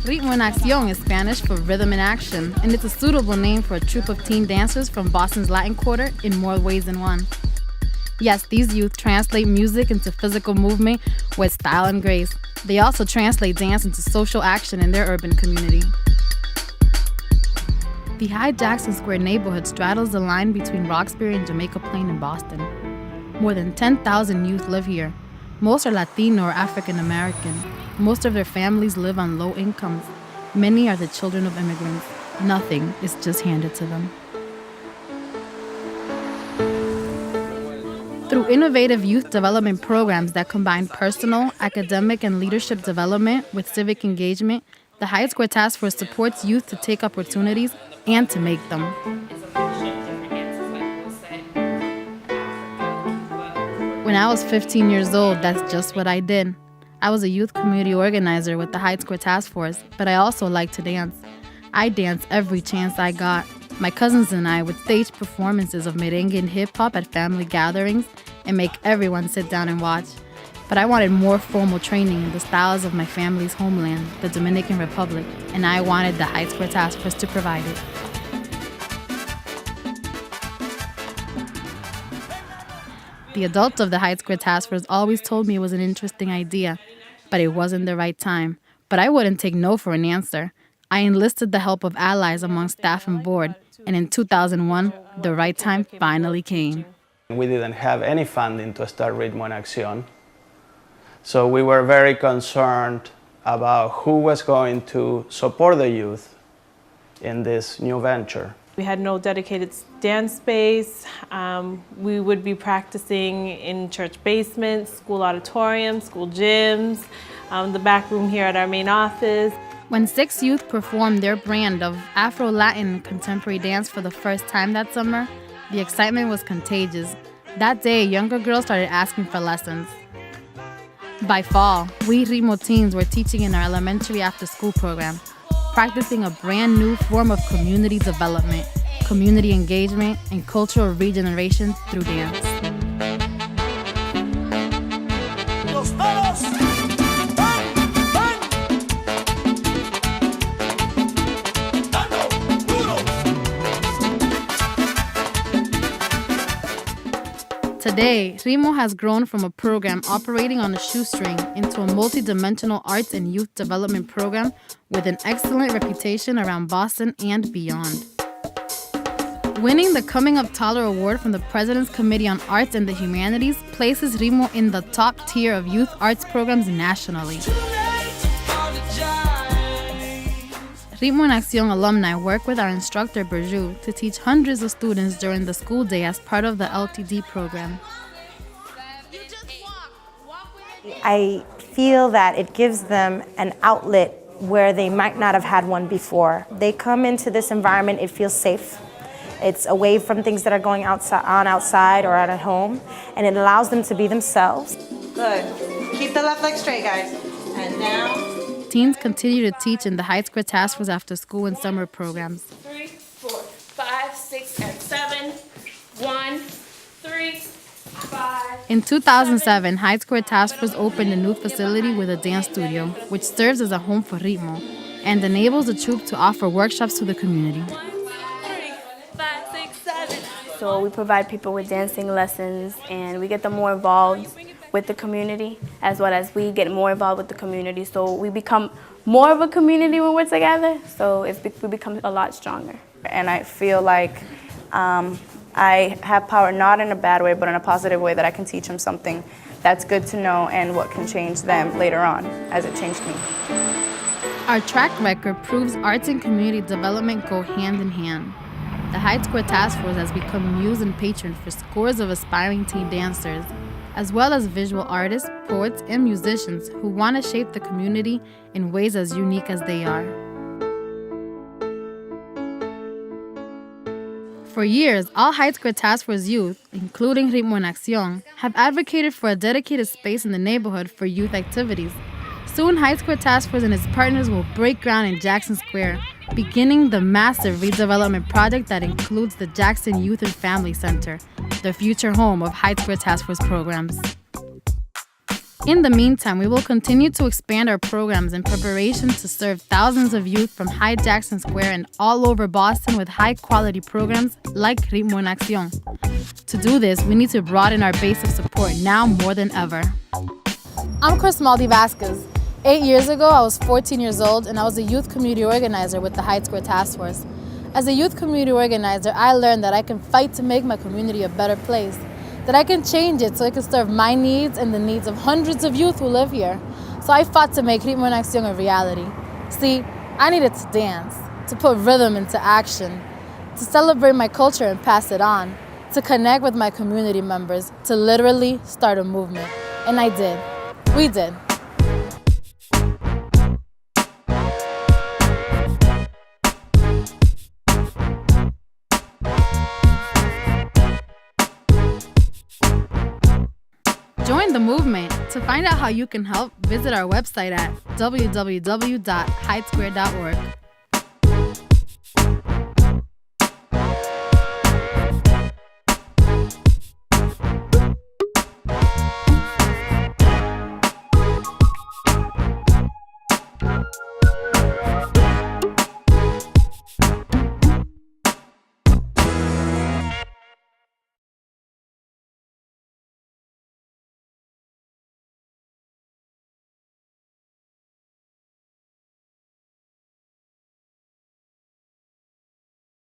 Ritmo and Acción is Spanish for rhythm and action, and it's a suitable name for a troupe of teen dancers from Boston's Latin Quarter in more ways than one. Yes, these youth translate music into physical movement with style and grace. They also translate dance into social action in their urban community. The Hyde Square neighborhood straddles the line between Roxbury and Jamaica Plain in Boston. More than 10,000 youth live here. Most are Latino or African American. Most of their families live on low incomes. Many are the children of immigrants. Nothing is just handed to them. Through innovative youth development programs that combine personal, academic, and leadership development with civic engagement, the Hyde Square Task Force supports youth to take opportunities and to make them. When I was 15 years old, that's just what I did. I was a youth community organizer with the Hyde Square Task Force, but I also liked to dance. I danced every chance I got. My cousins and I would stage performances of merengue and hip-hop at family gatherings and make everyone sit down and watch. But I wanted more formal training in the styles of my family's homeland, the Dominican Republic, and I wanted the Hyde Square Task Force to provide it. The adults of the Hyde Square Task Force always told me it was an interesting idea, but it wasn't the right time. But I wouldn't take no for an answer. I enlisted the help of allies among staff and board, and in 2001, the right time finally came. We didn't have any funding to start Ritmo and Acción, so we were very concerned about who was going to support the youth in this new venture. We had no dedicated dance space. We would be practicing in church basements, school auditoriums, school gyms, the back room here at our main office. When 6 youth performed their brand of Afro-Latin and Contemporary dance for the first time that summer, the excitement was contagious. That day, younger girls started asking for lessons. By fall, we Ritmo teens were teaching in our elementary after-school program, practicing a brand new form of community development, community engagement, and cultural regeneration through dance. Today, Ritmo has grown from a program operating on a shoestring into a multi-dimensional arts and youth development program with an excellent reputation around Boston and beyond. Winning the Coming Up Taller Award from the President's Committee on Arts and the Humanities places Ritmo in the top tier of youth arts programs nationally. Ritmo and Acción alumni work with our instructor Burju to teach hundreds of students during the school day as part of the LTD program. I feel that it gives them an outlet where they might not have had one before. They come into this environment, it feels safe. It's away from things that are going outside or out at home, and it allows them to be themselves. Good. Keep the left leg straight, guys. And now. Teens continue to teach in the Hyde Square Task Force after school and summer programs. 3, 4, 5, 6, and 7. 1, 3, 5. In 2007, Hyde Square Task Force opened a new facility with a dance studio, which serves as a home for Ritmo and enables the troupe to offer workshops to the community. 1, 2, 3, 5, 6, 7. So we provide people with dancing lessons, and we get them more involved with the community, as well as we get more involved with the community. So we become more of a community when we're together, so we become a lot stronger. And I feel like I have power, not in a bad way, but in a positive way, that I can teach them something that's good to know and what can change them later on, as it changed me. Our track record proves arts and community development go hand in hand. The Hyde Square Task Force has become muse and patron for scores of aspiring teen dancers, as well as visual artists, poets, and musicians who want to shape the community in ways as unique as they are. For years, all Hyde Square Task Force youth, including Ritmo and Acción, have advocated for a dedicated space in the neighborhood for youth activities. Soon, Hyde Square Task Force and its partners will break ground in Jackson Square, beginning the massive redevelopment project that includes the Jackson Youth and Family Center, the future home of Hyde Square Task Force programs. In the meantime, we will continue to expand our programs in preparation to serve thousands of youth from Hyde Jackson Square and all over Boston with high-quality programs like Ritmo and Acción. To do this, we need to broaden our base of support now more than ever. I'm Chris Vasquez. 8 years ago, I was 14 years old and I was a youth community organizer with the Hyde Square Task Force. As a youth community organizer, I learned that I can fight to make my community a better place, that I can change it so it can serve my needs and the needs of hundreds of youth who live here. So I fought to make Ritmo and Acción a reality. See, I needed to dance, to put rhythm into action, to celebrate my culture and pass it on, to connect with my community members, to literally start a movement. And I did. We did. Join the movement. To find out how you can help, visit our website at www.hydesquare.org.